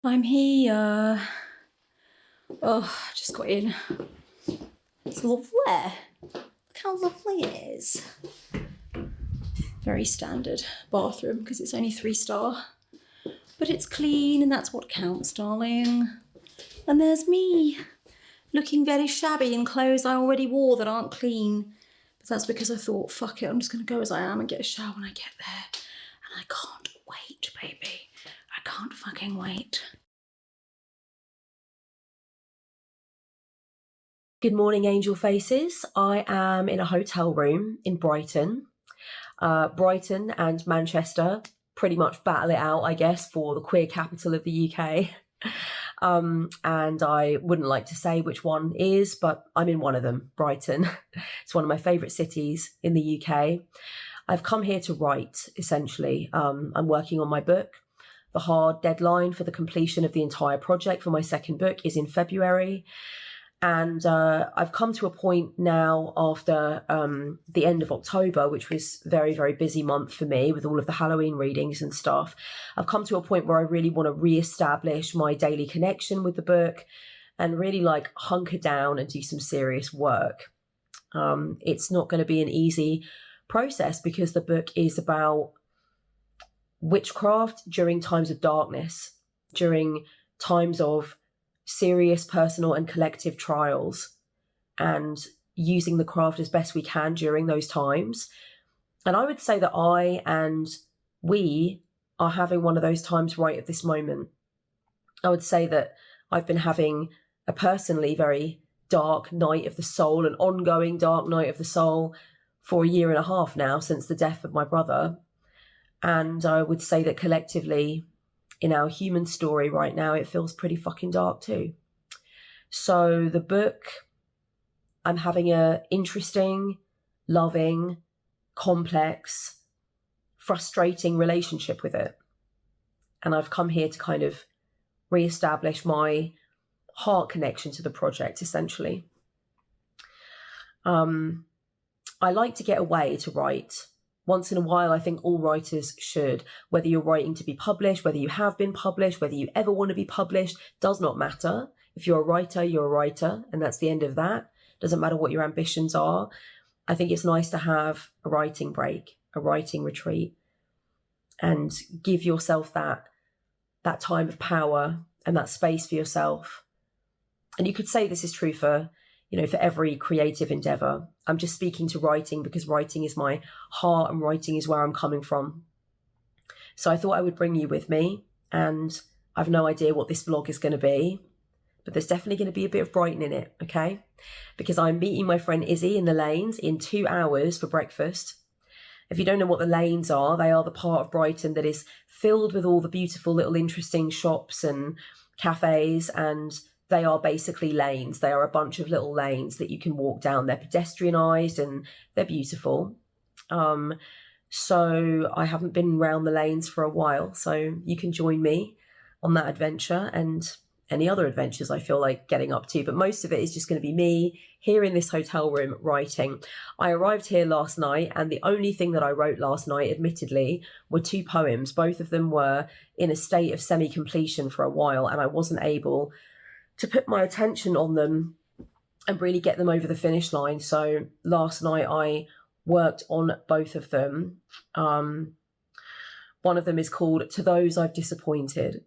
I'm here. Oh, just got in. It's lovely. Look how lovely it is. Very standard bathroom because it's only 3-star. But it's clean and that's what counts, darling. And there's me, looking very shabby in clothes I already wore that aren't clean. But that's because I thought, fuck it, I'm just going to go as I am and get a shower when I get there. And I can't wait, baby. I can't fucking wait. Good morning, angel faces. I am in a hotel room in Brighton. Brighton and Manchester pretty much battle it out, I guess, for the queer capital of the UK. And I wouldn't like to say which one is, but I'm in one of them, Brighton. It's one of my favourite cities in the UK. I've come here to write, essentially. I'm working on my book. The hard deadline for the completion of the entire project for my second book is in February. And I've come to a point now after the end of October, which was a very, very busy month for me with all of the Halloween readings and stuff. I've come to a point where I really want to reestablish my daily connection with the book and really like hunker down and do some serious work. It's not going to be an easy process because the book is about witchcraft during times of darkness, during times of serious personal and collective trials, and using the craft as best we can during those times. And I would say that I and we are having one of those times right at this moment. I would say that I've been having a personally very dark night of the soul, an ongoing dark night of the soul for 1.5 years now since the death of my brother. And I would say that collectively in our human story right now, it feels pretty fucking dark too. So the book, I'm having a interesting, loving, complex, frustrating relationship with it. And I've come here to kind of reestablish my heart connection to the project, essentially. I like to get away to write. Once in a while, I think all writers should. Whether you're writing to be published, whether you have been published, whether you ever want to be published, does not matter. If you're a writer, you're a writer, and that's the end of that. Doesn't matter what your ambitions are. I think it's nice to have a writing break, a writing retreat, and give yourself that time of power and that space for yourself. And you could say this is true for every creative endeavor. I'm just speaking to writing because writing is my heart and writing is where I'm coming from. So I thought I would bring you with me, and I've no idea what this vlog is going to be, but there's definitely going to be a bit of Brighton in it, okay? Because I'm meeting my friend Izzy in the lanes in 2 hours for breakfast. If you don't know what the lanes are, they are the part of Brighton that is filled with all the beautiful little interesting shops and cafes, and they are basically lanes. They are a bunch of little lanes that you can walk down. They're pedestrianised and they're beautiful. So I haven't been around the lanes for a while. So you can join me on that adventure and any other adventures I feel like getting up to. But most of it is just going to be me here in this hotel room writing. I arrived here last night, and the only thing that I wrote last night, admittedly, were 2 poems. Both of them were in a state of semi-completion for a while, and I wasn't able to put my attention on them and really get them over the finish line. So last night I worked on both of them. One of them is called To Those I've Disappointed,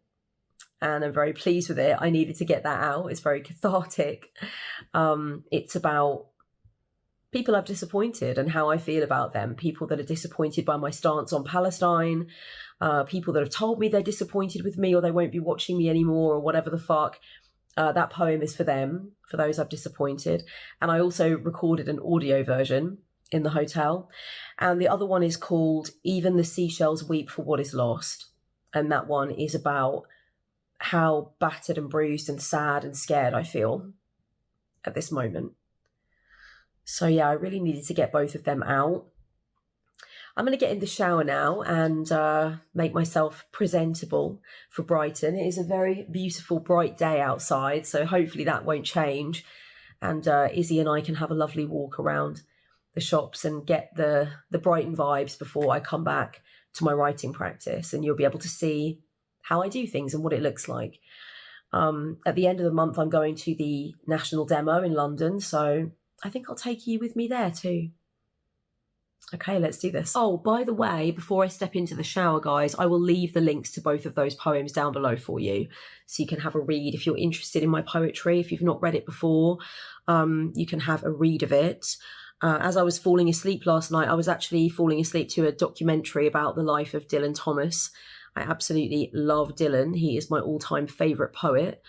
and I'm very pleased with it. I needed to get that out. It's very cathartic. It's about people I've disappointed and how I feel about them. People that are disappointed by my stance on Palestine, people that have told me they're disappointed with me or they won't be watching me anymore or whatever the fuck. That poem is for them, for those I've disappointed. And I also recorded an audio version in the hotel. And the other one is called Even the Seashells Weep for What Is Lost. And that one is about how battered and bruised and sad and scared I feel at this moment. So yeah, I really needed to get both of them out. I'm going to get in the shower now and make myself presentable for Brighton. It is a very beautiful, bright day outside, so hopefully that won't change. And Izzy and I can have a lovely walk around the shops and get the Brighton vibes before I come back to my writing practice. And you'll be able to see how I do things and what it looks like. At the end of the month, I'm going to the National Demo in London, so I think I'll take you with me there too. Okay, let's do this. Oh, by the way, before I step into the shower, guys, I will leave the links to both of those poems down below for you, so you can have a read if you're interested in my poetry. If you've not read it before, you can have a read of it. As I was falling asleep last night, I was actually falling asleep to a documentary about the life of Dylan Thomas. I absolutely love Dylan. He is my all-time favourite poet.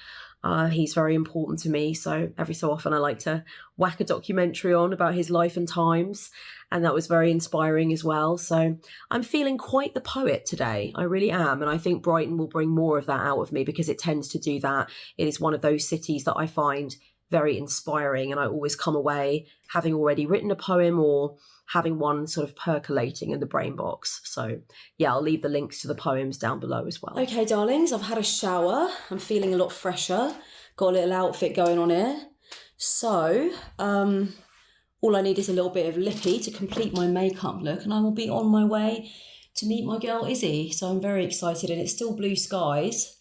He's very important to me, so every so often I like to whack a documentary on about his life and times, and that was very inspiring as well. So I'm feeling quite the poet today. I really am, and I think Brighton will bring more of that out of me because it tends to do that. It is one of those cities that I find very inspiring, and I always come away having already written a poem or having one sort of percolating in the brain box. So yeah, I'll leave the links to the poems down below as well. Okay, darlings, I've had a shower. I'm feeling a lot fresher. Got a little outfit going on here. So all I need is a little bit of lippy to complete my makeup look, and I will be on my way to meet my girl Izzy. So I'm very excited, and it's still blue skies.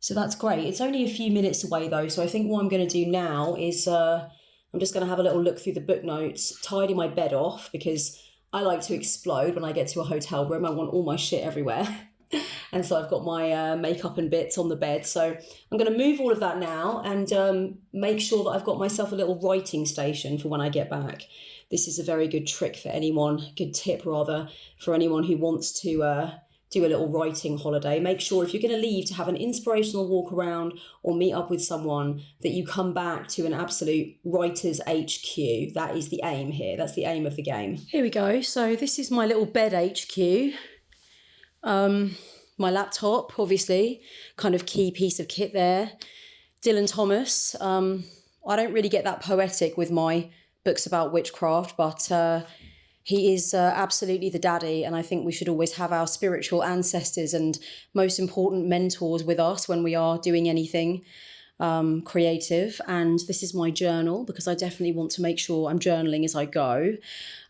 So that's great. It's only a few minutes away though. So I think what I'm going to do now is I'm just going to have a little look through the book notes, tidy my bed off, because I like to explode when I get to a hotel room. I want all my shit everywhere. And so I've got my makeup and bits on the bed. So I'm going to move all of that now and make sure that I've got myself a little writing station for when I get back. This is a very good trick for anyone, good tip rather, for anyone who wants to do a little writing holiday. Make sure if you're going to leave to have an inspirational walk around or meet up with someone, that you come back to an absolute writer's HQ. That is the aim here. That's the aim of the game. Here we go. So this is my little bed HQ. My laptop, obviously, kind of key piece of kit there. Dylan Thomas. I don't really get that poetic with my books about witchcraft, but he is absolutely the daddy, and I think we should always have our spiritual ancestors and most important mentors with us when we are doing anything creative. And this is my journal, because I definitely want to make sure I'm journaling as I go.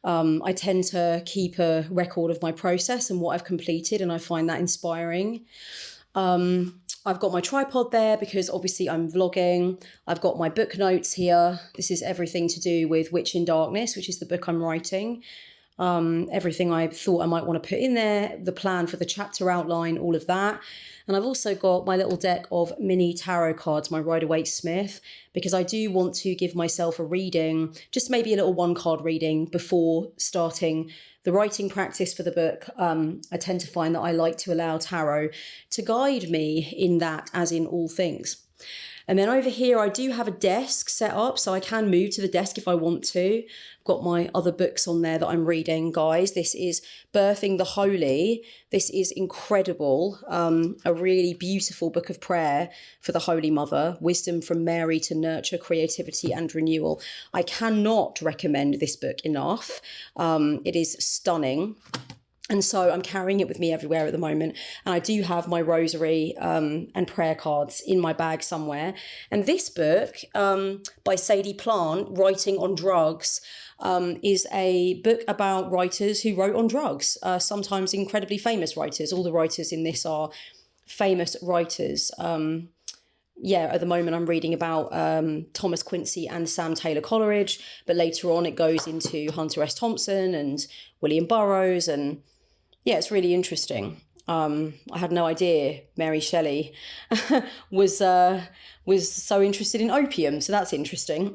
I tend to keep a record of my process and what I've completed, and I find that inspiring. I've got my tripod there because obviously I'm vlogging. I've got my book notes here. This is everything to do with Witch in Darkness, which is the book I'm writing. Everything I thought I might want to put in there, the plan for the chapter outline, all of that. And I've also got my little deck of mini tarot cards, my Rider-Waite-Smith, because I do want to give myself a reading, just maybe a little one-card reading before starting the writing practice for the book. I tend to find that I like to allow tarot to guide me in that, as in all things. And then over here, I do have a desk set up, so I can move to the desk if I want to. I've got my other books on there that I'm reading, guys. This is Birthing the Holy. This is incredible. A really beautiful book of prayer for the Holy Mother. Wisdom from Mary to nurture creativity and renewal. I cannot recommend this book enough. It is stunning. And so I'm carrying it with me everywhere at the moment. And I do have my rosary and prayer cards in my bag somewhere. And this book by Sadie Plant, Writing on Drugs, is a book about writers who wrote on drugs, sometimes incredibly famous writers. All the writers in this are famous writers. At the moment I'm reading about Thomas Quincy and Sam Taylor Coleridge, but later on it goes into Hunter S. Thompson and William Burroughs, and yeah, it's really interesting. I had no idea Mary Shelley was so interested in opium, so that's interesting.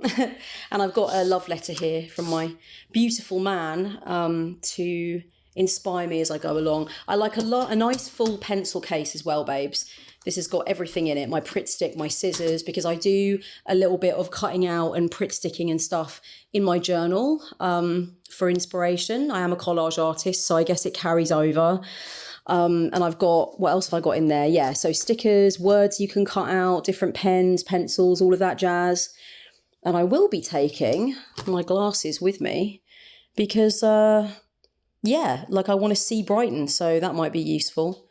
And I've got a love letter here from my beautiful man to inspire me as I go along. I like a nice full pencil case as well, babes. This has got everything in it, my Pritt stick, my scissors, because I do a little bit of cutting out and Pritt sticking and stuff in my journal for inspiration. I am a collage artist, so I guess it carries over. And I've got, what else have I got in there? Yeah, so stickers, words you can cut out, different pens, pencils, all of that jazz. And I will be taking my glasses with me because, I want to see Brighton, so that might be useful.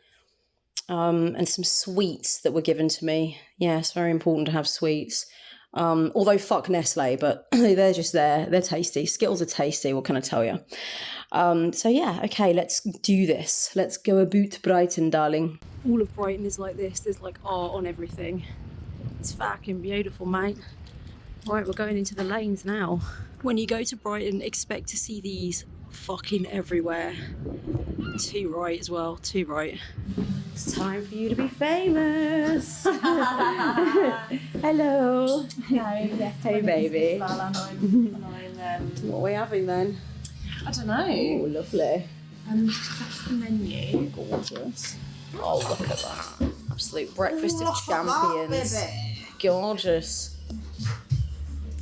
And some sweets that were given to me. Yeah, it's very important to have sweets. Although fuck Nestle, but they're just there. They're tasty. Skittles are tasty. What can I tell you? So yeah, okay, let's do this. Let's go about Brighton, darling. All of Brighton is like this. There's like art on everything. It's fucking beautiful, mate. Right, we're going into the lanes now. When you go to Brighton, expect to see these fucking everywhere. Too right as well, too right. It's time for you to be famous. Hello. Hey, baby. What are we having then? I don't know. Oh, lovely. That's the menu. Gorgeous. Oh, look at that. Absolute breakfast of champions. Gorgeous.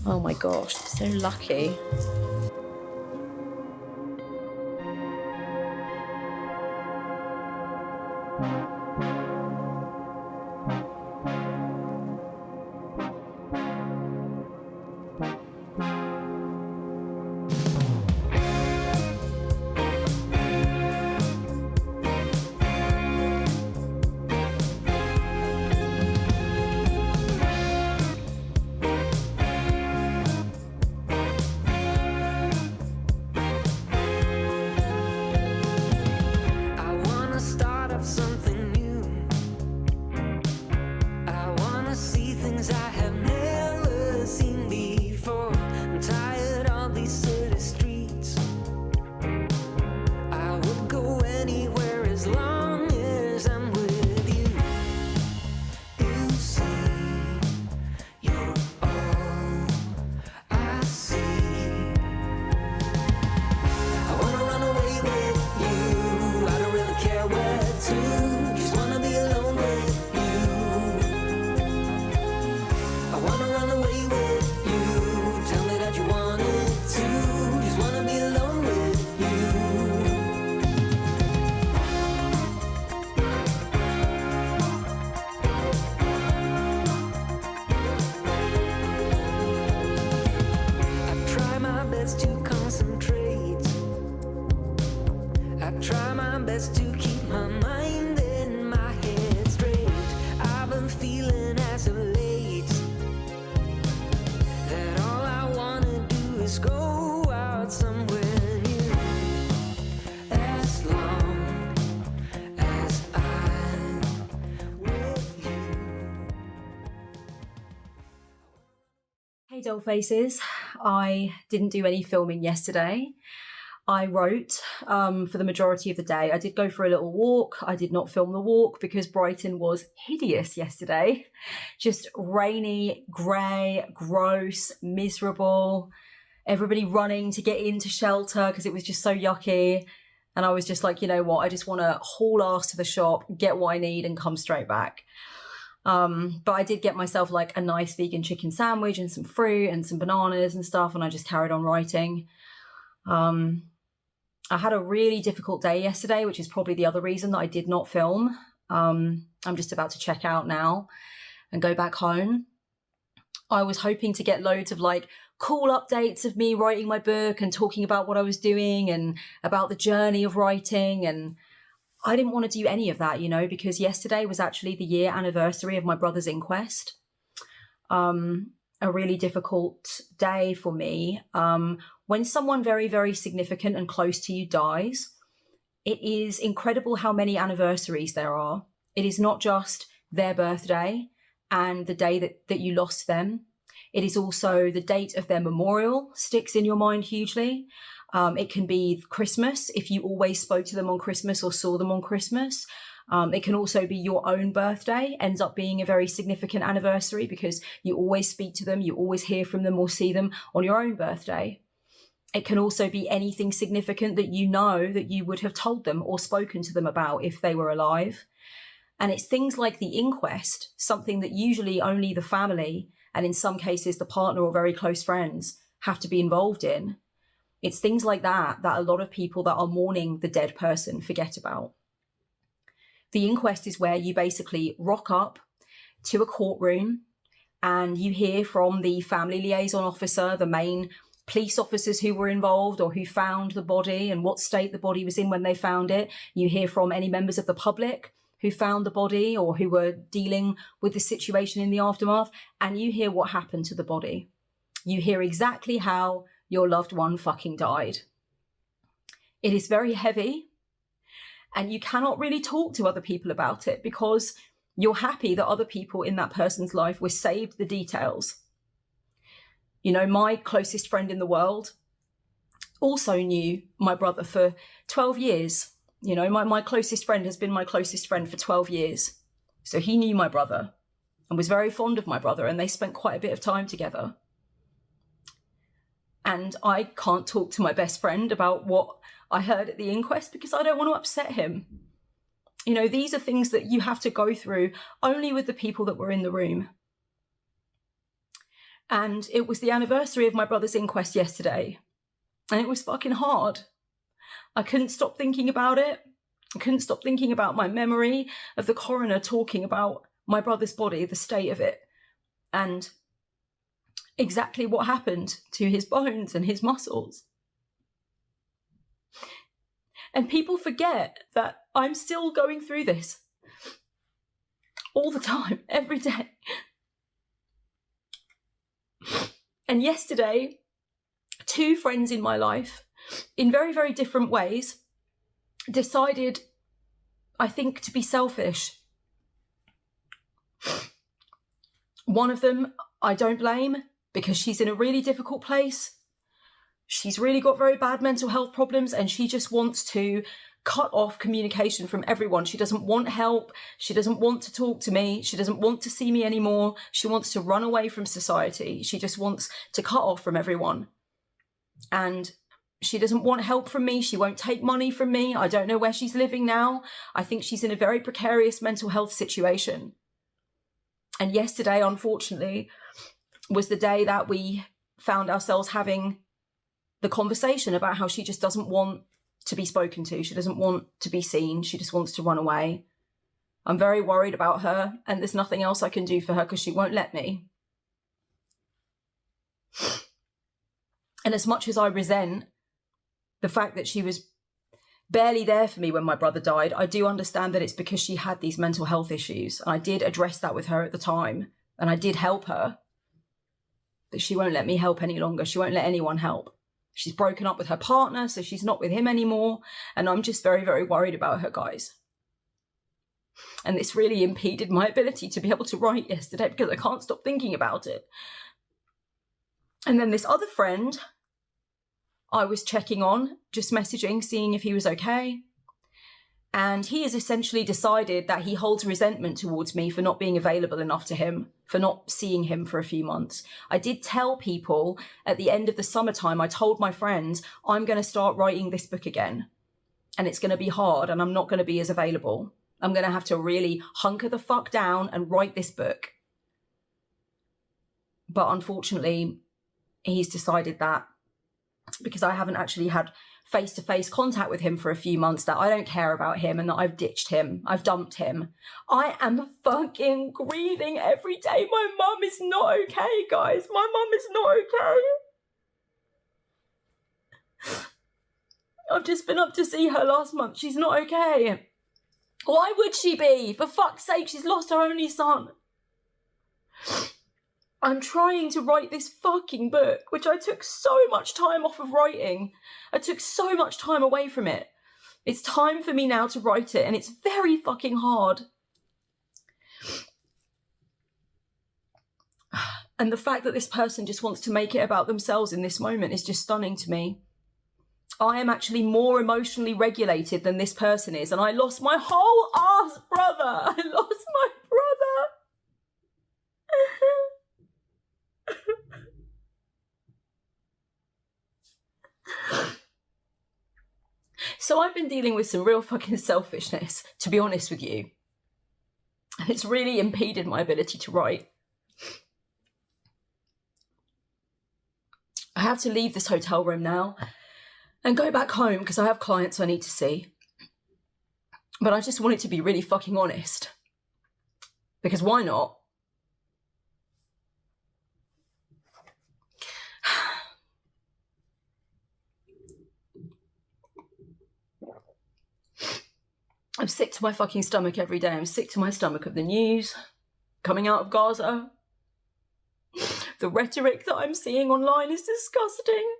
Oh my gosh, so lucky. Hey doll faces, I didn't do any filming yesterday. I wrote for the majority of the day. I did go for a little walk. I did not film the walk because Brighton was hideous yesterday. Just rainy, grey, gross, miserable. Everybody running to get into shelter because it was just so yucky. And I was just like, you know what, I just want to haul ass to the shop, get what I need and come straight back. But I did get myself like a nice vegan chicken sandwich and some fruit and some bananas and stuff, and I just carried on writing. I had a really difficult day yesterday, which is probably the other reason that I did not film. I'm just about to check out now and go back home. I was hoping to get loads of like cool updates of me writing my book and talking about what I was doing and about the journey of writing, and I didn't want to do any of that, you know, because yesterday was actually the year anniversary of my brother's inquest. A really difficult day for me. When someone very, very significant and close to you dies, it is incredible how many anniversaries there are. It is not just their birthday and the day that you lost them. It is also the date of their memorial sticks in your mind hugely. It can be Christmas, if you always spoke to them on Christmas or saw them on Christmas. It can also be your own birthday, ends up being a very significant anniversary because you always speak to them, you always hear from them or see them on your own birthday. It can also be anything significant that you know that you would have told them or spoken to them about if they were alive. And it's things like the inquest, something that usually only the family, and in some cases the partner or very close friends, have to be involved in. It's things like that that a lot of people that are mourning the dead person forget about. The inquest is where you basically rock up to a courtroom and you hear from the family liaison officer, the main police officers who were involved or who found the body and what state the body was in when they found it. You hear from any members of the public who found the body or who were dealing with the situation in the aftermath, and you hear what happened to the body. You hear exactly how your loved one fucking died. It is very heavy, and you cannot really talk to other people about it because you're happy that other people in that person's life were saved the details. You know, my closest friend in the world also knew my brother for 12 years. You know, my closest friend has been my closest friend for 12 years. So he knew my brother and was very fond of my brother, and they spent quite a bit of time together. And I can't talk to my best friend about what I heard at the inquest because I don't want to upset him. You know, these are things that you have to go through only with the people that were in the room. And it was the anniversary of my brother's inquest yesterday. And it was fucking hard. I couldn't stop thinking about it. I couldn't stop thinking about my memory of the coroner talking about my brother's body, the state of it, and exactly what happened to his bones and his muscles. And people forget that I'm still going through this all the time, every day. And yesterday, two friends in my life, in very, very different ways, decided, I think, to be selfish. One of them, I don't blame, because she's in a really difficult place. She's really got very bad mental health problems, and she just wants to cut off communication from everyone. She doesn't want help. She doesn't want to talk to me. She doesn't want to see me anymore. She wants to run away from society. She just wants to cut off from everyone. And she doesn't want help from me. She won't take money from me. I don't know where she's living now. I think she's in a very precarious mental health situation. And yesterday, unfortunately, was the day that we found ourselves having the conversation about how she just doesn't want to be spoken to. She doesn't want to be seen. She just wants to run away. I'm very worried about her, and there's nothing else I can do for her because she won't let me. And as much as I resent the fact that she was barely there for me when my brother died, I do understand that it's because she had these mental health issues. And I did address that with her at the time, and I did help her. But she won't let me help any longer. She won't let anyone help. She's broken up with her partner, so she's not with him anymore. And I'm just very, very worried about her, guys. And this really impeded my ability to be able to write yesterday because I can't stop thinking about it. And then this other friend I was checking on, just messaging, seeing if he was okay. And he has essentially decided that he holds resentment towards me for not being available enough to him, for not seeing him for a few months. I did tell people at the end of the summertime, I told my friends, I'm going to start writing this book again. And it's going to be hard, and I'm not going to be as available. I'm going to have to really hunker the fuck down and write this book. But unfortunately, he's decided that because I haven't actually had face-to-face contact with him for a few months, that I don't care about him and that I've ditched him. I've dumped him. I am fucking grieving every day. My mum is not okay, guys. My mum is not okay. I've just been up to see her last month. She's not okay. Why would she be? For fuck's sake, she's lost her only son. I'm trying to write this fucking book, which I took so much time off of writing. I took so much time away from it. It's time for me now to write it, and it's very fucking hard. And the fact that this person just wants to make it about themselves in this moment is just stunning to me. I am actually more emotionally regulated than this person is, and I lost my whole ass brother. I lost my brother. So I've been dealing with some real fucking selfishness, to be honest with you. And it's really impeded my ability to write. I have to leave this hotel room now and go back home because I have clients I need to see. But I just wanted to be really fucking honest. Because why not? I'm sick to my fucking stomach every day. I'm sick to my stomach of the news coming out of Gaza. The rhetoric that I'm seeing online is disgusting.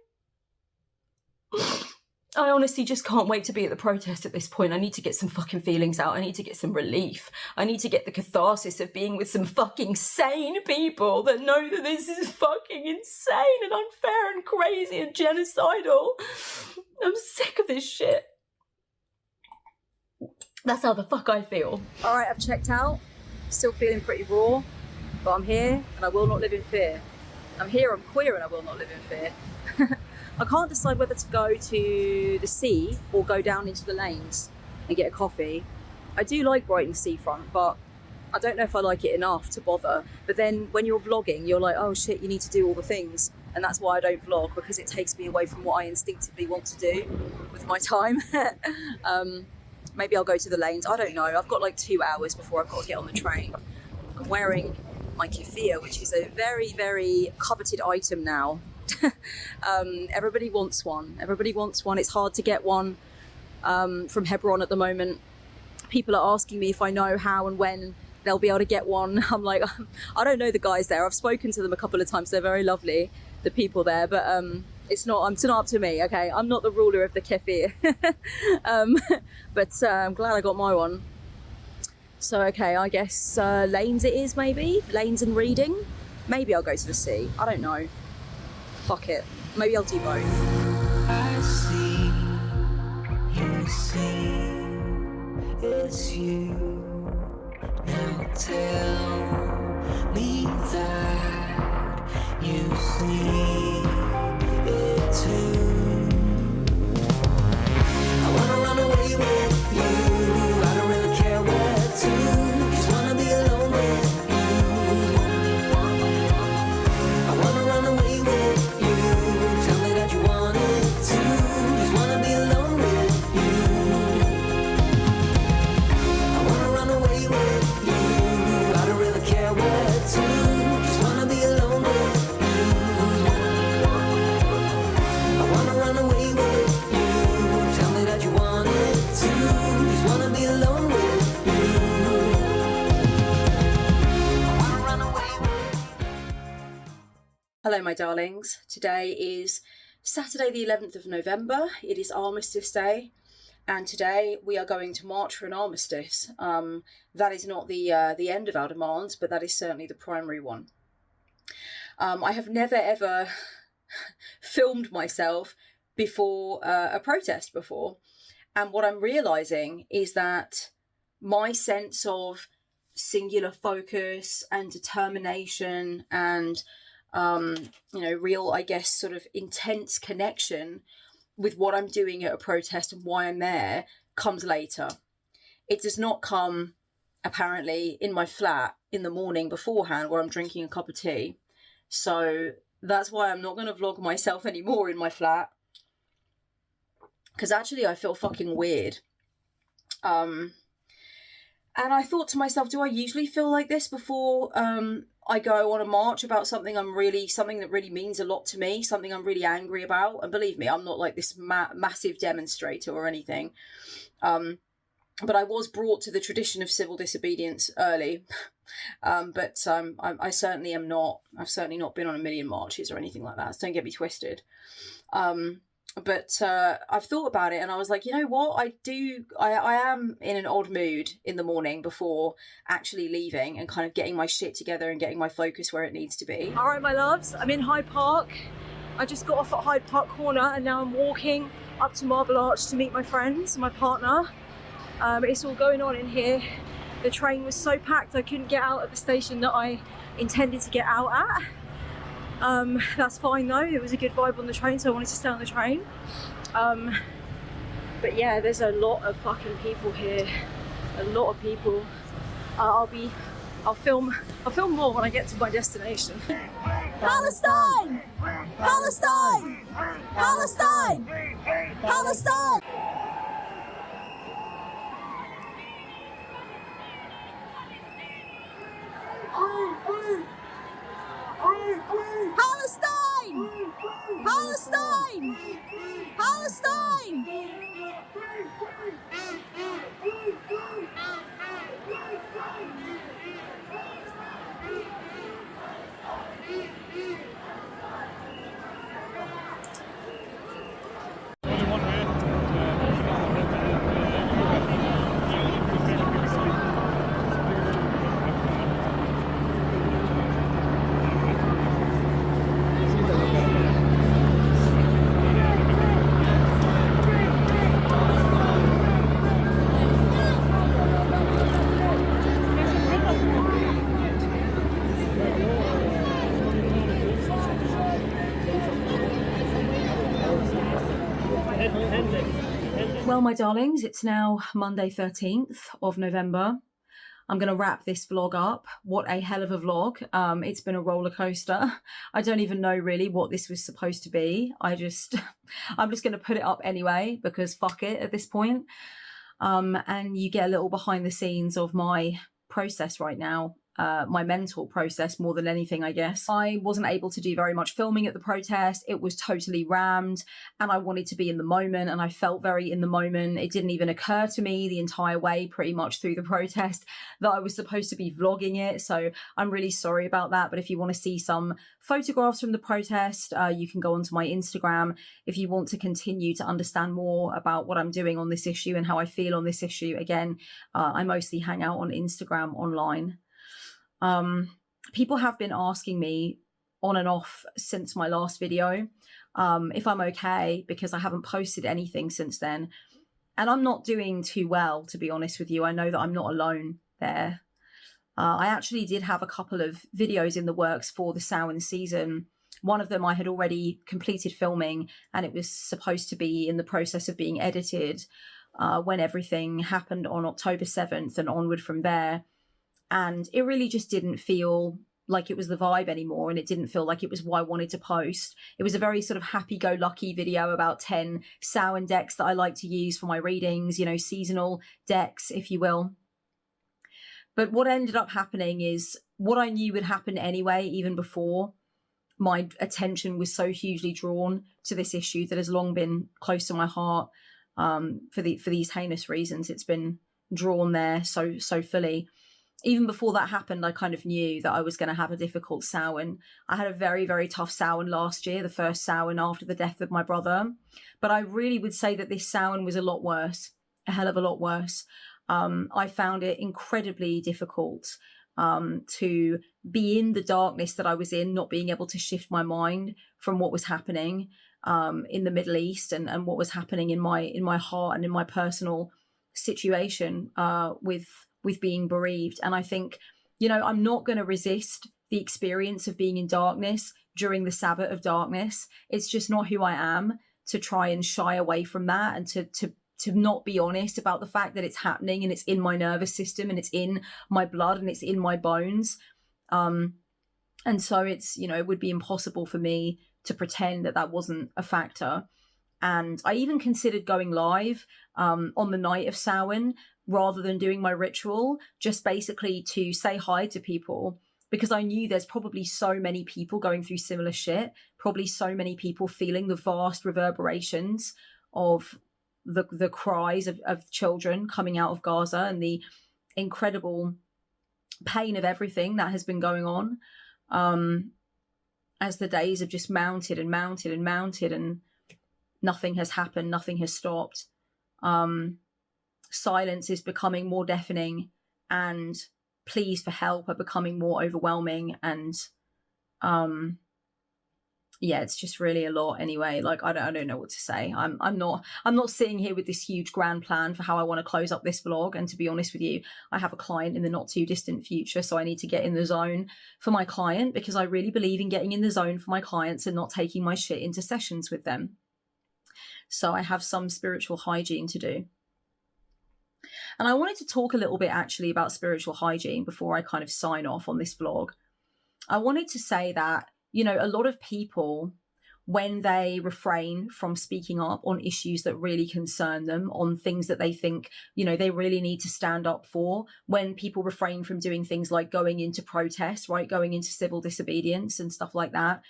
I honestly just can't wait to be at the protest at this point. I need to get some fucking feelings out. I need to get some relief. I need to get the catharsis of being with some fucking sane people that know that this is fucking insane and unfair and crazy and genocidal. I'm sick of this shit. That's how the fuck I feel. All right, I've checked out. Still feeling pretty raw, but I'm here and I will not live in fear. I'm here, I'm queer, and I will not live in fear. I can't decide whether to go to the sea or go down into the lanes and get a coffee. I do like Brighton seafront, but I don't know if I like it enough to bother. But then when you're vlogging, you're like, oh shit, you need to do all the things. And that's why I don't vlog, because it takes me away from what I instinctively want to do with my time. Maybe I'll go to the lanes. I don't know. I've got like 2 hours before I've got to get on the train. I'm wearing my keffiyeh, which is a very, very coveted item now. Everybody wants one. Everybody wants one. It's hard to get one from Hebron at the moment. People are asking me if I know how and when they'll be able to get one. I'm like, I don't know the guys there. I've spoken to them a couple of times. They're very lovely, the people there, but it's not up to me, okay? I'm not the ruler of the keffiyeh. But I'm glad I got my one. So, okay, I guess lanes it is, maybe? Lanes and reading? Maybe I'll go to the sea. I don't know. Fuck it. Maybe I'll do both. I see, you see, it's you. Now tell me that you see it too. I wanna run away with you. I don't really care where to. Just wanna be alone with you. I wanna run away with you. Tell me that you want it too. Just wanna be alone with you. I wanna run away with you. I don't really care where to. Just wanna be alone with you. I wanna run away with you. Tell me that you want it too. Just wanna be alone with you. I wanna run away with you. Hello, my darlings. Today is Saturday, the 11th of November. It is Armistice Day, and today we are going to march for an armistice. That is not the end of our demands, but that is certainly the primary one. I have never ever filmed myself before a protest before, and what I'm realizing is that my sense of singular focus and determination and real, I guess, sort of intense connection with what I'm doing at a protest and why I'm there comes later. It does not come, apparently, in my flat in the morning beforehand where I'm drinking a cup of tea. So that's why I'm not going to vlog myself anymore in my flat. Because actually I feel fucking weird. And I thought to myself, do I usually feel like this before I go on a march about something that really means a lot to me, something I'm really angry about? And believe me, I'm not like this massive demonstrator or anything. But I was brought to the tradition of civil disobedience early. But I certainly am not. I've certainly not been on a million marches or anything like that. So don't get me twisted. But I've thought about it and I was like, you know what? I am in an odd mood in the morning before actually leaving and kind of getting my shit together and getting my focus where it needs to be. All right, my loves, I'm in Hyde Park. I just got off at Hyde Park Corner and now I'm walking up to Marble Arch to meet my friends, my partner. It's all going on in here. The train was so packed I couldn't get out at the station that I intended to get out at. That's fine though, it was a good vibe on the train, so I wanted to stay on the train. But yeah, there's a lot of fucking people here, a lot of people. I'll film more when I get to my destination. Palestine! Palestine! Palestine! Palestine! Palestine! Palestine! Palestine! Well, my darlings, it's now Monday 13th of November. I'm going to wrap this vlog up. What a hell of a vlog. It's been a roller coaster. I don't even know really what this was supposed to be. I'm just going to put it up anyway because fuck it at this point. And you get a little behind the scenes of my process right now. My mental process more than anything, I guess. I wasn't able to do very much filming at the protest. It was totally rammed and I wanted to be in the moment and I felt very in the moment. It didn't even occur to me the entire way pretty much through the protest that I was supposed to be vlogging it. So I'm really sorry about that. But if you want to see some photographs from the protest, you can go onto my Instagram. If you want to continue to understand more about what I'm doing on this issue and how I feel on this issue, again, I mostly hang out on Instagram online. People have been asking me on and off since my last video if I'm okay because I haven't posted anything since then, and I'm not doing too well, to be honest with you. I know that I'm not alone there. I actually did have a couple of videos in the works for the Samhain season. One of them I had already completed filming and it was supposed to be in the process of being edited when everything happened on October 7th and onward from there. And it really just didn't feel like it was the vibe anymore. And it didn't feel like it was what I wanted to post. It was a very sort of happy-go-lucky video about 10 Samhain decks that I like to use for my readings, you know, seasonal decks, if you will. But what ended up happening is what I knew would happen anyway, even before my attention was so hugely drawn to this issue that has long been close to my heart for these heinous reasons. It's been drawn there so fully. Even before that happened, I kind of knew that I was going to have a difficult Samhain. I had a very, very tough Samhain last year, the first Samhain after the death of my brother. But I really would say that this Samhain was a lot worse, a hell of a lot worse. I found it incredibly difficult to be in the darkness that I was in, not being able to shift my mind from what was happening in the Middle East and what was happening in my heart and in my personal situation with being bereaved. And I think, you know, I'm not going to resist the experience of being in darkness during the Sabbath of darkness. It's just not who I am to try and shy away from that and to not be honest about the fact that it's happening and it's in my nervous system and it's in my blood and it's in my bones. And so it's, you know, it would be impossible for me to pretend that that wasn't a factor. And I even considered going live on the night of Samhain rather than doing my ritual, just basically to say hi to people, because I knew there's probably so many people going through similar shit, probably so many people feeling the vast reverberations of the cries of children coming out of Gaza and the incredible pain of everything that has been going on as the days have just mounted and mounted and mounted and nothing has happened, nothing has stopped. Silence is becoming more deafening and pleas for help are becoming more overwhelming. And yeah, it's just really a lot anyway. Like, I don't know what to say. I'm not sitting here with this huge grand plan for how I want to close up this vlog. And to be honest with you, I have a client in the not too distant future. So I need to get in the zone for my client because I really believe in getting in the zone for my clients and not taking my shit into sessions with them. So I have some spiritual hygiene to do. And I wanted to talk a little bit actually about spiritual hygiene before I kind of sign off on this vlog. I wanted to say that, you know, a lot of people, when they refrain from speaking up on issues that really concern them, on things that they think, you know, they really need to stand up for, when people refrain from doing things like going into protests, right, going into civil disobedience and stuff like that,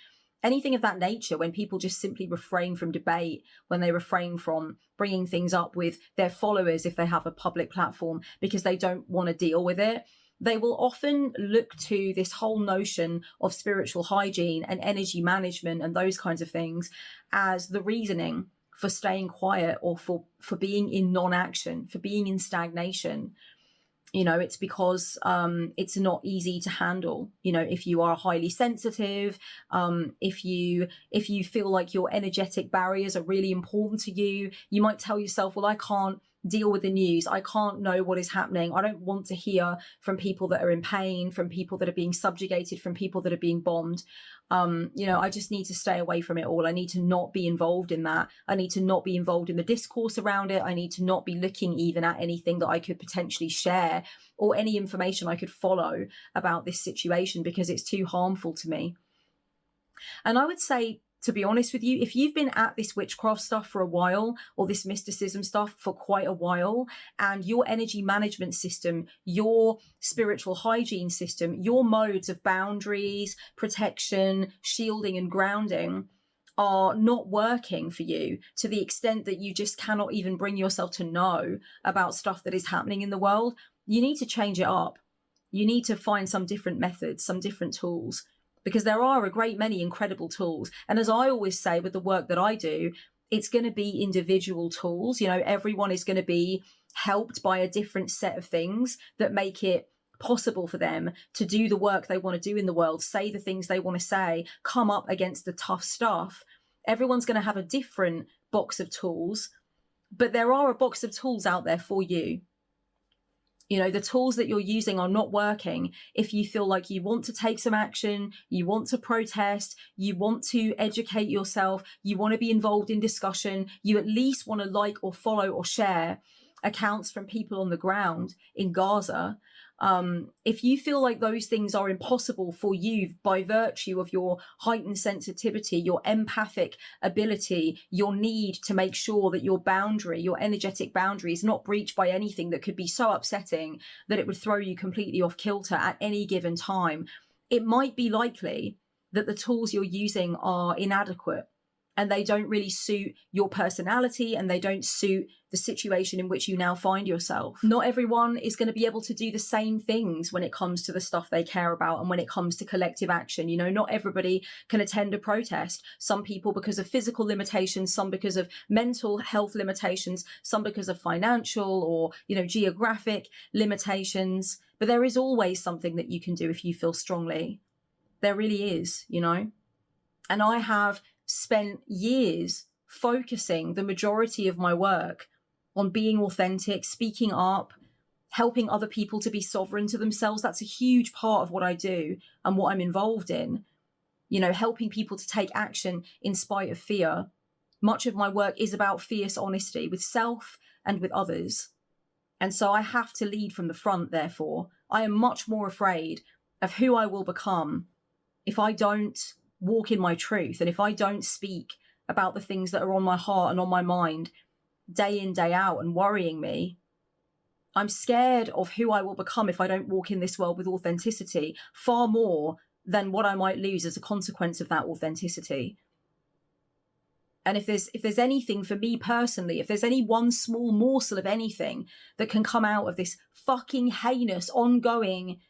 anything of that nature, when people just simply refrain from debate, when they refrain from bringing things up with their followers if they have a public platform because they don't want to deal with it, they will often look to this whole notion of spiritual hygiene and energy management and those kinds of things as the reasoning for staying quiet or for being in non-action, for being in stagnation. You know, it's because it's not easy to handle. You know, if you are highly sensitive, if you feel like your energetic barriers are really important to you, you might tell yourself, well, I can't deal with the news. I can't know what is happening. I don't want to hear from people that are in pain, from people that are being subjugated, from people that are being bombed. I just need to stay away from it all. I need to not be involved in that. I need to not be involved in the discourse around it. I need to not be looking even at anything that I could potentially share or any information I could follow about this situation, because it's too harmful to me. And I would say, to be honest with you, if you've been at this witchcraft stuff for a while, or this mysticism stuff for quite a while, and your energy management system, your spiritual hygiene system, your modes of boundaries, protection, shielding and grounding are not working for you to the extent that you just cannot even bring yourself to know about stuff that is happening in the world, you need to change it up. You need to find some different methods, some different tools. Because there are a great many incredible tools. And as I always say with the work that I do, it's going to be individual tools. Everyone is going to be helped by a different set of things that make it possible for them to do the work they want to do in the world, say the things they want to say, come up against the tough stuff. Everyone's going to have a different box of tools, but there are a box of tools out there for you. The tools that you're using are not working if you feel like you want to take some action, you want to protest, you want to educate yourself, you want to be involved in discussion, you at least want to like or follow or share accounts from people on the ground in Gaza. If you feel like those things are impossible for you by virtue of your heightened sensitivity, your empathic ability, your need to make sure that your boundary, your energetic boundary, is not breached by anything that could be so upsetting that it would throw you completely off kilter at any given time, it might be likely that the tools you're using are inadequate and they don't really suit your personality and they don't suit the situation in which you now find yourself. Not everyone is going to be able to do the same things when it comes to the stuff they care about and when it comes to collective action. Not everybody can attend a protest. Some people because of physical limitations, some because of mental health limitations, some because of financial or, geographic limitations. But there is always something that you can do if you feel strongly. There really is, And I have spent years focusing the majority of my work on being authentic, speaking up, helping other people to be sovereign to themselves. That's a huge part of what I do and what I'm involved in. Helping people to take action in spite of fear. Much of my work is about fierce honesty with self and with others. And so I have to lead from the front, therefore. I am much more afraid of who I will become if I don't walk in my truth and if I don't speak about the things that are on my heart and on my mind day in, day out and worrying me. I'm scared of who I will become if I don't walk in this world with authenticity, far more than what I might lose as a consequence of that authenticity. And if there's anything for me personally, if there's any one small morsel of anything that can come out of this fucking heinous, ongoing,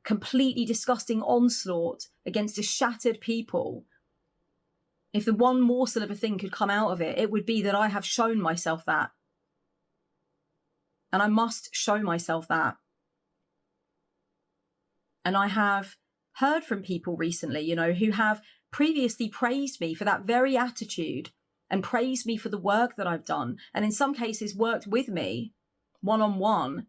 completely disgusting onslaught against a shattered people, if the one morsel of a thing could come out of it, it would be that I have shown myself that. And I must show myself that. And I have heard from people recently, who have previously praised me for that very attitude and praised me for the work that I've done. And in some cases worked with me one-on-one,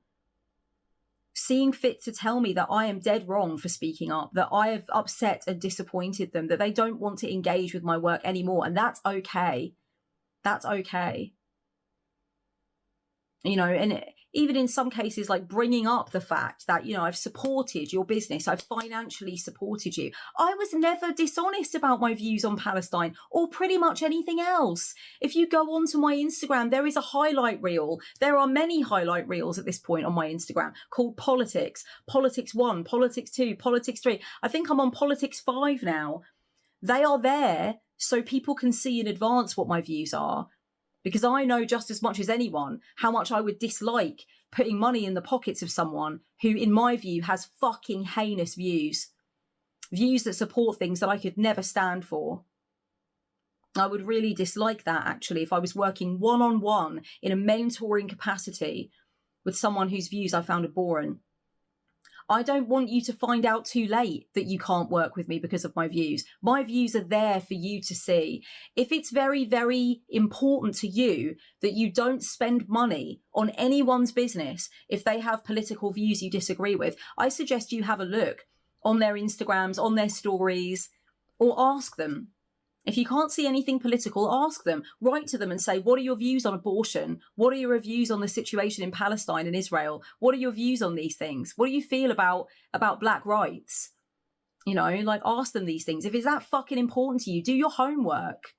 seeing fit to tell me that I am dead wrong for speaking up, that I have upset and disappointed them, that they don't want to engage with my work anymore. And that's okay. That's okay. And even in some cases, like bringing up the fact that, I've supported your business, I've financially supported you. I was never dishonest about my views on Palestine or pretty much anything else. If you go onto my Instagram, there is a highlight reel. There are many highlight reels at this point on my Instagram called Politics, Politics 1, Politics 2, Politics 3. I think I'm on Politics 5 now. They are there so people can see in advance what my views are. Because I know just as much as anyone how much I would dislike putting money in the pockets of someone who, in my view, has fucking heinous views. Views that support things that I could never stand for. I would really dislike that, actually, if I was working one-on-one in a mentoring capacity with someone whose views I found abhorrent. I don't want you to find out too late that you can't work with me because of my views. My views are there for you to see. If it's very, very important to you that you don't spend money on anyone's business if they have political views you disagree with, I suggest you have a look on their Instagrams, on their stories, or ask them. If you can't see anything political, ask them. Write to them and say, what are your views on abortion? What are your views on the situation in Palestine and Israel? What are your views on these things? What do you feel about black rights? You know, like, ask them these things. If it's that fucking important to you, do your homework.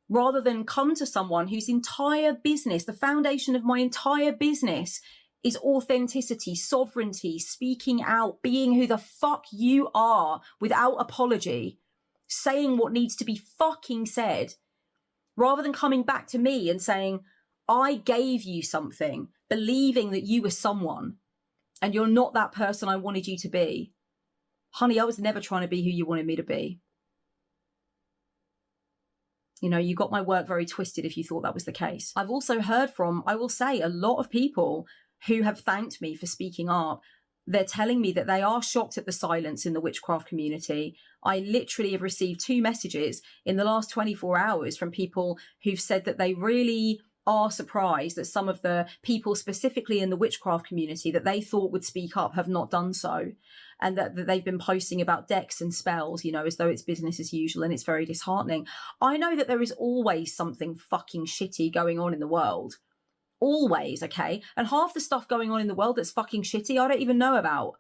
Rather than come to someone whose entire business, the foundation of my entire business, is authenticity, sovereignty, speaking out, being who the fuck you are without apology, saying what needs to be fucking said, rather than coming back to me and saying, I gave you something, believing that you were someone and you're not that person I wanted you to be. Honey, I was never trying to be who you wanted me to be. You know, you got my work very twisted if you thought that was the case. I've also heard from, I will say, a lot of people who have thanked me for speaking up. They're telling me that they are shocked at the silence in the witchcraft community. I literally have received 2 messages in the last 24 hours from people who've said that they really are surprised that some of the people specifically in the witchcraft community that they thought would speak up have not done so. And that they've been posting about decks and spells, you know, as though it's business as usual, and it's very disheartening. I know that there is always something fucking shitty going on in the world. Always, okay? And half the stuff going on in the world that's fucking shitty, I don't even know about.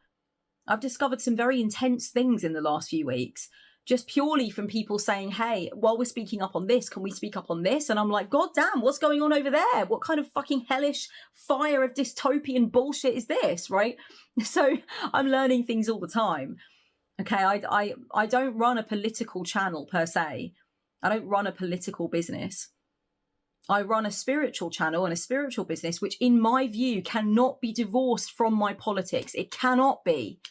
I've discovered some very intense things in the last few weeks, just purely from people saying, hey, while we're speaking up on this, can we speak up on this? And I'm like, God damn, what's going on over there? What kind of fucking hellish fire of dystopian bullshit is this, right? So I'm learning things all the time. Okay, I don't run a political channel per se. I don't run a political business. I run a spiritual channel and a spiritual business, which in my view cannot be divorced from my politics. It cannot be.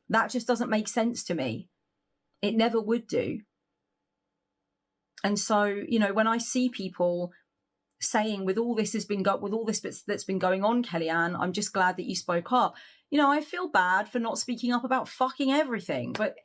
That just doesn't make sense to me. It never would do. And so, you know, when I see people saying with all this that's been going on, Kellyanne, I'm just glad that you spoke up. You know, I feel bad for not speaking up about fucking everything, but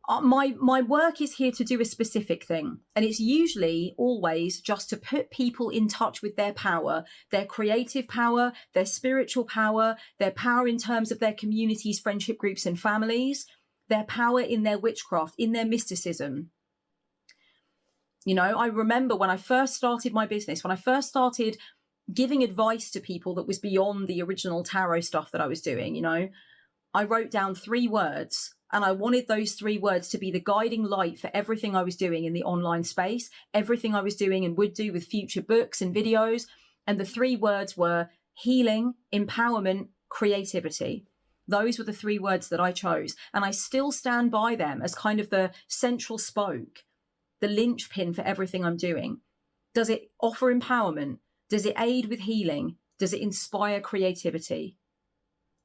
my work is here to do a specific thing, and it's usually always just to put people in touch with their power, their creative power, their spiritual power, their power in terms of their communities, friendship groups and families, their power in their witchcraft, in their mysticism. You know, I remember when I first started my business, when I first started giving advice to people that was beyond the original tarot stuff that I was doing, you know, I wrote down 3 words. And I wanted those 3 words to be the guiding light for everything I was doing in the online space, everything I was doing and would do with future books and videos. And the 3 words were healing, empowerment, creativity. Those were the 3 words that I chose. And I still stand by them as kind of the central spoke, the linchpin for everything I'm doing. Does it offer empowerment? Does it aid with healing? Does it inspire creativity?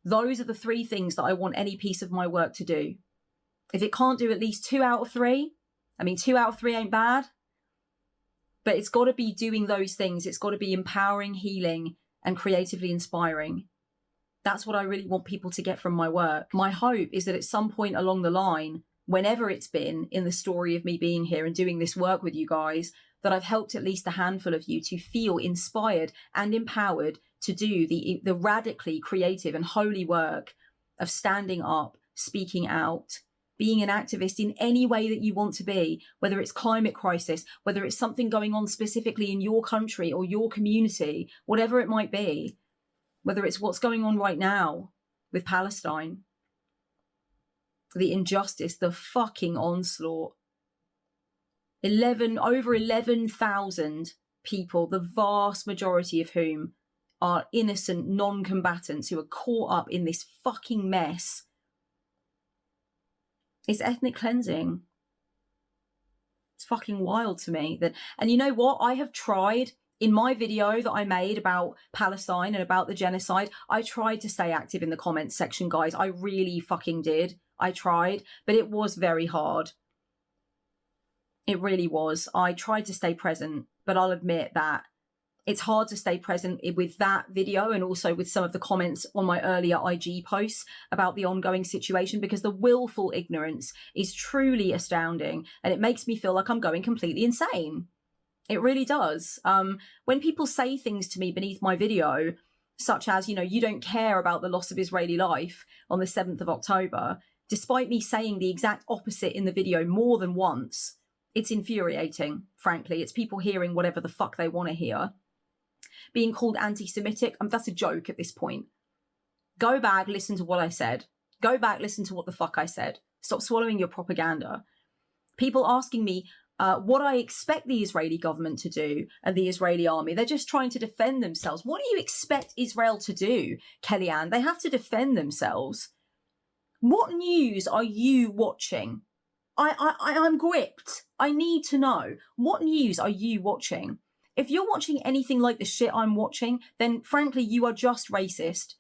Those are the 3 things that I want any piece of my work to do. If it can't do at least 2 out of 3, I mean, 2 out of 3 ain't bad, but it's got to be doing those things. It's got to be empowering, healing, and creatively inspiring. That's what I really want people to get from my work. My hope is that at some point along the line, whenever it's been in the story of me being here and doing this work with you guys, that I've helped at least a handful of you to feel inspired and empowered to do the radically creative and holy work of standing up, speaking out, being an activist in any way that you want to be, whether it's climate crisis, whether it's something going on specifically in your country or your community, whatever it might be, whether it's what's going on right now with Palestine, the injustice, the fucking onslaught. Over 11,000 people, the vast majority of whom are innocent non-combatants who are caught up in this fucking mess. It's ethnic cleansing. It's fucking wild to me. And you know what? I have tried, in my video that I made about Palestine and about the genocide, I tried to stay active in the comments section, guys. I really fucking did. I tried, but it was very hard. It really was. I tried to stay present, but I'll admit that it's hard to stay present with that video and also with some of the comments on my earlier IG posts about the ongoing situation, because the willful ignorance is truly astounding and it makes me feel like I'm going completely insane. It really does. When people say things to me beneath my video, such as, you don't care about the loss of Israeli life on the 7th of October, despite me saying the exact opposite in the video more than once, it's infuriating, frankly. It's people hearing whatever the fuck they want to hear. Being called anti-Semitic, that's a joke at this point. Go back, listen to what I said. Go back, listen to what the fuck I said. Stop swallowing your propaganda. People asking me what I expect the Israeli government to do and the Israeli army. They're just trying to defend themselves. What do you expect Israel to do, Kellyanne? They have to defend themselves. What news are you watching? I'm gripped. I need to know. What news are you watching? If you're watching anything like the shit I'm watching, then frankly, you are just racist.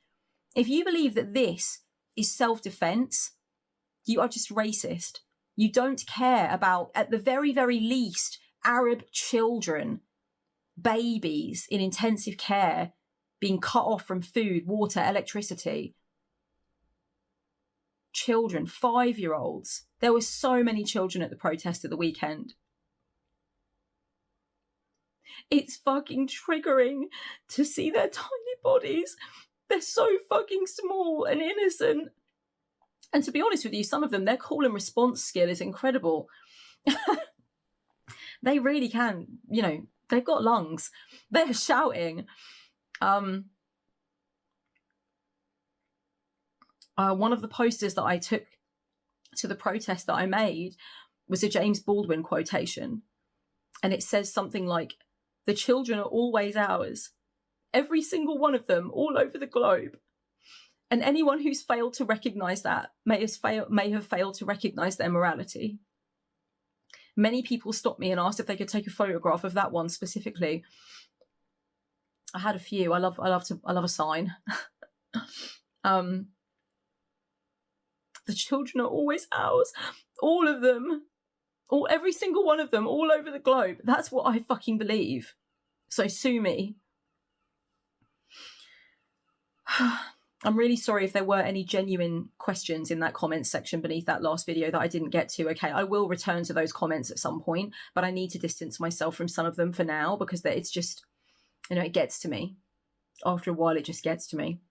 If you believe that this is self-defense, you are just racist. You don't care about, at the very, very least, Arab children, babies in intensive care being cut off from food, water, electricity. Children, 5-year-olds. There were so many children at the protest at the weekend. It's fucking triggering to see their tiny bodies. They're so fucking small and innocent. And to be honest with you, some of them, their call and response skill is incredible. They really can, they've got lungs. They're shouting. One of the posters that I took to the protest that I made was a James Baldwin quotation. And it says something like, "The children are always ours. Every single one of them, all over the globe." And anyone who's failed to recognise that may have failed to recognise their morality. Many people stopped me and asked if they could take a photograph of that one specifically. I had a few. I love a sign. The children are always ours. All of them. Every single one of them, all over the globe. That's what I fucking believe. So sue me. I'm really sorry if there were any genuine questions in that comments section beneath that last video that I didn't get to. Okay, I will return to those comments at some point, but I need to distance myself from some of them for now because it's just, it gets to me. After a while, it just gets to me.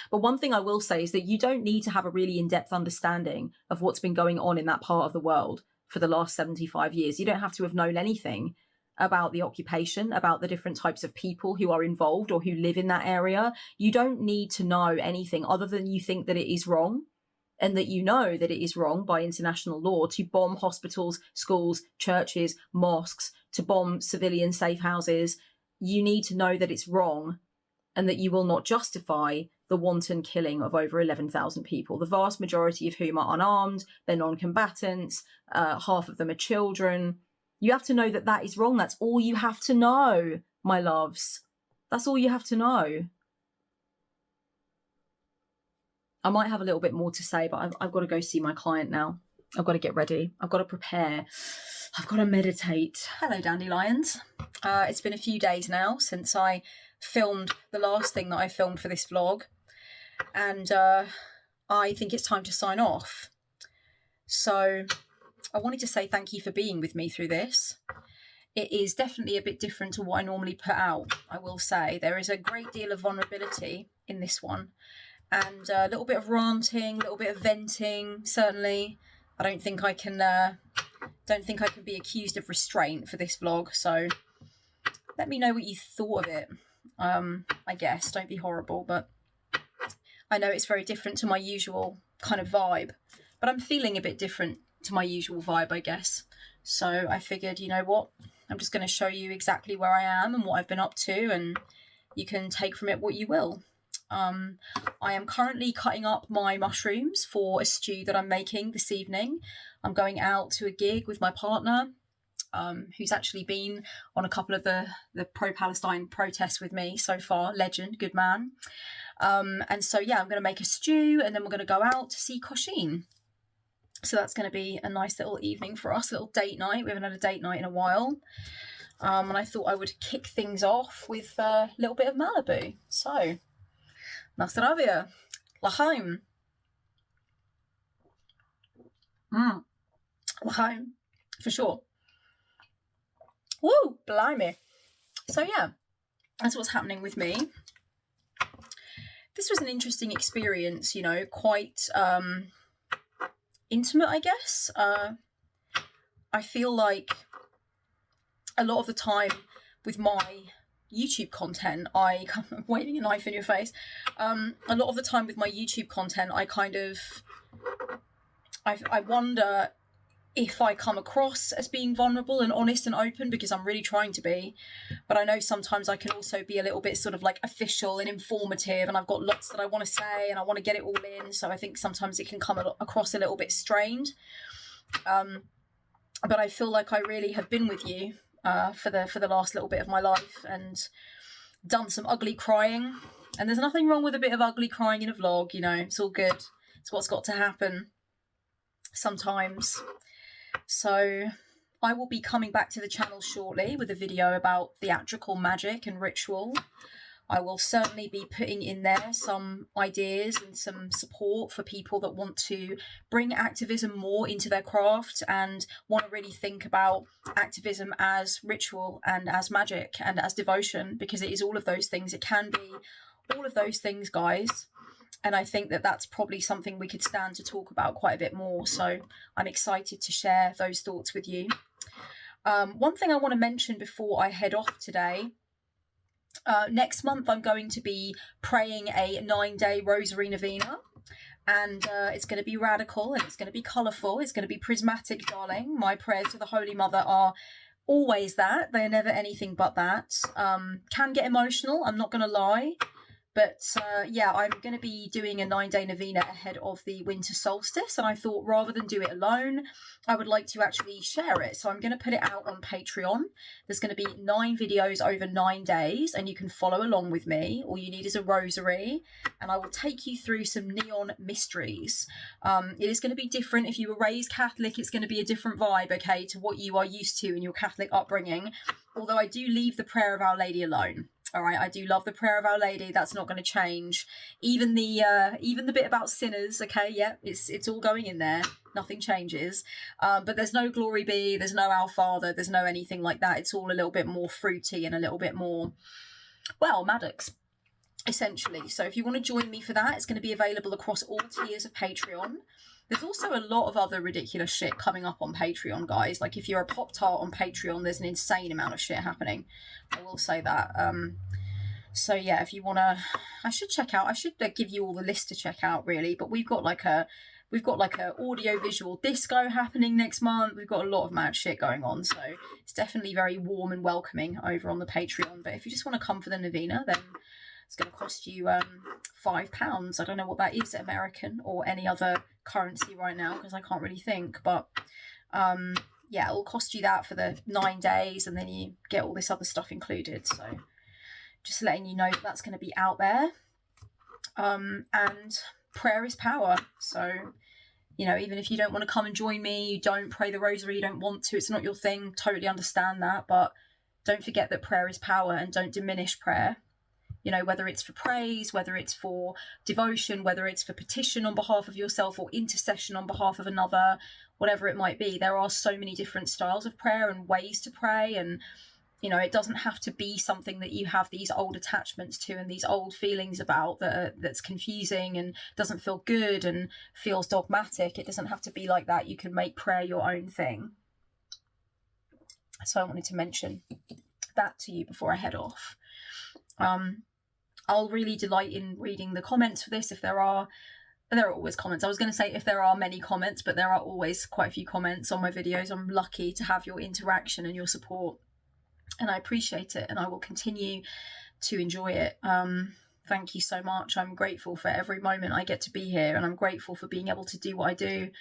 But one thing I will say is that you don't need to have a really in-depth understanding of what's been going on in that part of the world for the last 75 years. You don't have to have known anything about the occupation, about the different types of people who are involved or who live in that area. You don't need to know anything other than you think that it is wrong and that you know that it is wrong by international law to bomb hospitals, schools, churches, mosques, to bomb civilian safe houses. You need to know that it's wrong and that you will not justify the wanton killing of over 11,000 people, the vast majority of whom are unarmed, they're non-combatants, half of them are children. You have to know that that is wrong. That's all you have to know, my loves. That's all you have to know. I might have a little bit more to say, but I've got to go see my client now. I've got to get ready. I've got to prepare. I've got to meditate. Hello, dandelions. It's been a few days now since I filmed the last thing that I filmed for this vlog. And I think it's time to sign off. So I wanted to say thank you for being with me through this. It is definitely a bit different to what I normally put out, I will say. There is a great deal of vulnerability in this one. And a little bit of ranting, a little bit of venting, certainly. I don't think I can be accused of restraint for this vlog. So let me know what you thought of it. I guess, don't be horrible, but I know it's very different to my usual kind of vibe, but I'm feeling a bit different to my usual vibe, I guess. So I figured, you know what, I'm just going to show you exactly where I am and what I've been up to, and you can take from it what you will. I am currently cutting up my mushrooms for a stew that I'm making this evening. I'm going out to a gig with my partner, who's actually been on a couple of the pro-Palestine protests with me so far. Legend, good man. And so, yeah, I'm going to make a stew and then we're going to go out to see Koshin. So that's going to be a nice little evening for us, a little date night. We haven't had a date night in a while. And I thought I would kick things off with a little bit of Malibu. So, Nasravia, L'chaim. L'chaim, for sure. Woo, blimey. So yeah, that's what's happening with me. This was an interesting experience, you know, quite intimate, I guess. I feel like a lot of the time with my YouTube content, I'm waving a knife in your face. A lot of the time with my YouTube content, I wonder if I come across as being vulnerable and honest and open, because I'm really trying to be. But I know sometimes I can also be a little bit sort of like official and informative, and I've got lots that I want to say and I want to get it all in. So I think sometimes it can come across a little bit strained. But I feel like I really have been with you for the last little bit of my life and done some ugly crying. And there's nothing wrong with a bit of ugly crying in a vlog, you know, it's all good. It's what's got to happen sometimes. So I will be coming back to the channel shortly with a video about theatrical magic and ritual. I will certainly be putting in there some ideas and some support for people that want to bring activism more into their craft and want to really think about activism as ritual and as magic and as devotion, because it is all of those things. It can be all of those things, guys. And I think that that's probably something we could stand to talk about quite a bit more. So I'm excited to share those thoughts with you. One thing I want to mention before I head off today, next month I'm going to be praying a 9-day rosary novena. And it's going to be radical and it's going to be colourful. It's going to be prismatic, darling. My prayers to the Holy Mother are always that. They are never anything but that. Can get emotional, I'm not going to lie. But yeah, I'm going to be doing a 9-day novena ahead of the winter solstice. And I thought rather than do it alone, I would like to actually share it. So I'm going to put it out on Patreon. There's going to be 9 videos over 9 days and you can follow along with me. All you need is a rosary and I will take you through some neon mysteries. It is going to be different. If you were raised Catholic, it's going to be a different vibe, okay, to what you are used to in your Catholic upbringing. Although I do leave the prayer of Our Lady alone. All right, I do love the prayer of Our Lady. That's not going to change. Even the bit about sinners, okay, yeah, it's all going in there. Nothing changes. But there's no Glory Be, there's no Our Father, there's no anything like that. It's all a little bit more fruity and a little bit more, well, Maddox, essentially. So if you want to join me for that, it's going to be available across all tiers of Patreon. There's also a lot of other ridiculous shit coming up on Patreon, guys. Like if you're a Pop-Tart on Patreon, there's an insane amount of shit happening. I will say that. So yeah, if you want to, I should give you all the list to check out really, but we've got like a audio visual disco happening next month. We've got a lot of mad shit going on. So it's definitely very warm and welcoming over on the Patreon. But if you just want to come for the novena, then it's going to cost you £5. I don't know what that is American or any other currency right now because I can't really think. But yeah, it'll cost you that for the 9 days and then you get all this other stuff included. So just letting you know that that's going to be out there. And prayer is power. So, you know, even if you don't want to come and join me, you don't pray the rosary, you don't want to, it's not your thing, totally understand that. But don't forget that prayer is power and don't diminish prayer. You know, whether it's for praise, whether it's for devotion, whether it's for petition on behalf of yourself or intercession on behalf of another, whatever it might be, there are so many different styles of prayer and ways to pray. And, you know, it doesn't have to be something that you have these old attachments to and these old feelings about that's confusing and doesn't feel good and feels dogmatic. It doesn't have to be like that. You can make prayer your own thing. So I wanted to mention that to you before I head off. I'll really delight in reading the comments for this. If there are always comments. I was going to say if there are many comments, but there are always quite a few comments on my videos. I'm lucky to have your interaction and your support, and I appreciate it, and I will continue to enjoy it. Thank you so much. I'm grateful for every moment I get to be here, and I'm grateful for being able to do what I do.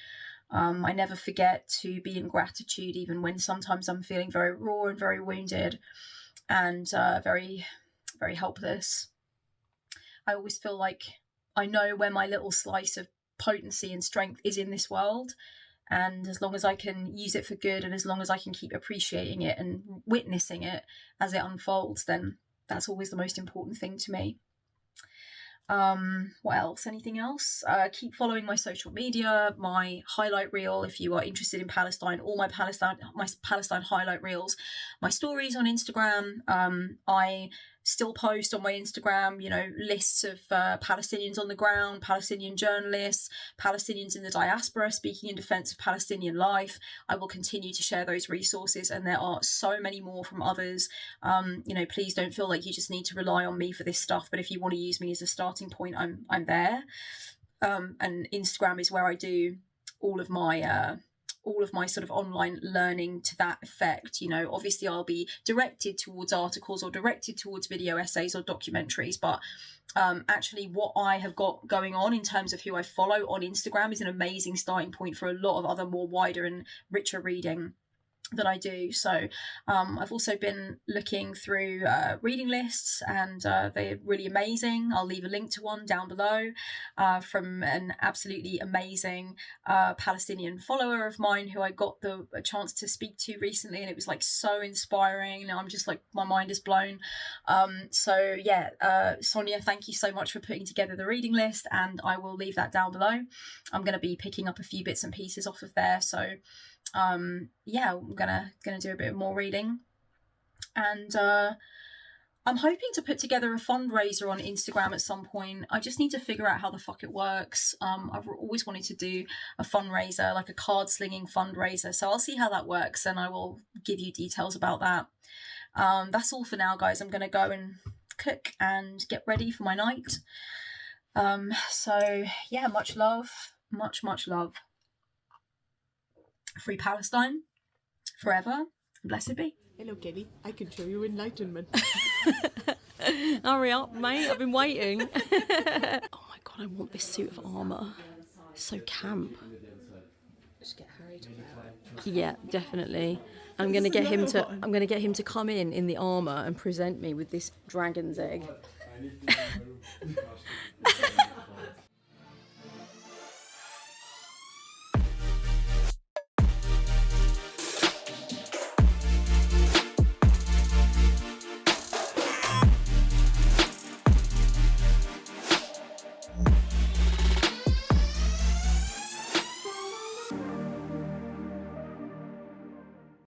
I never forget to be in gratitude, even when sometimes I'm feeling very raw and very wounded and very, very helpless. I always feel like I know where my little slice of potency and strength is in this world, And as long as I can use it for good, and as long as I can keep appreciating it and witnessing it as it unfolds, then that's always the most important thing to me. What else? Anything else? Keep following my social media, my highlight reel if you are interested in Palestine, all my Palestine highlight reels, my stories on Instagram. I still post on my Instagram, you know, lists of Palestinians on the ground, Palestinian journalists, Palestinians in the diaspora speaking in defense of Palestinian life. I will continue to share those resources, and there are so many more from others. You know, please don't feel like you just need to rely on me for this stuff, but if you want to use me as a starting point, I'm there. And Instagram is where I do all of my sort of online learning to that effect. You know, obviously I'll be directed towards articles or directed towards video essays or documentaries, but actually what I have got going on in terms of who I follow on Instagram is an amazing starting point for a lot of other more wider and richer reading that I do. So I've also been looking through reading lists, and they're really amazing. I'll leave a link to one down below from an absolutely amazing Palestinian follower of mine who I got a chance to speak to recently, and it was like so inspiring. And I'm just like, my mind is blown. So yeah, Sonia, thank you so much for putting together the reading list, and I will leave that down below. I'm going to be picking up a few bits and pieces off of there, so yeah, I'm gonna do a bit more reading, and I'm hoping to put together a fundraiser on Instagram at some point. I just need to figure out how the fuck it works. I've always wanted to do a fundraiser, like a card slinging fundraiser, so I'll see how that works, and I will give you details about that. That's all for now, guys. I'm gonna go and cook and get ready for my night. So yeah, much love, much love. Free Palestine, forever, blessed be. Hello, Kenny. I can show you enlightenment. Hurry up, mate. I've been waiting. Oh my god, I want this suit of armour. It's so camp. Just get hurried about it. Yeah, definitely. I'm gonna get him to come in the armour and present me with this dragon's egg.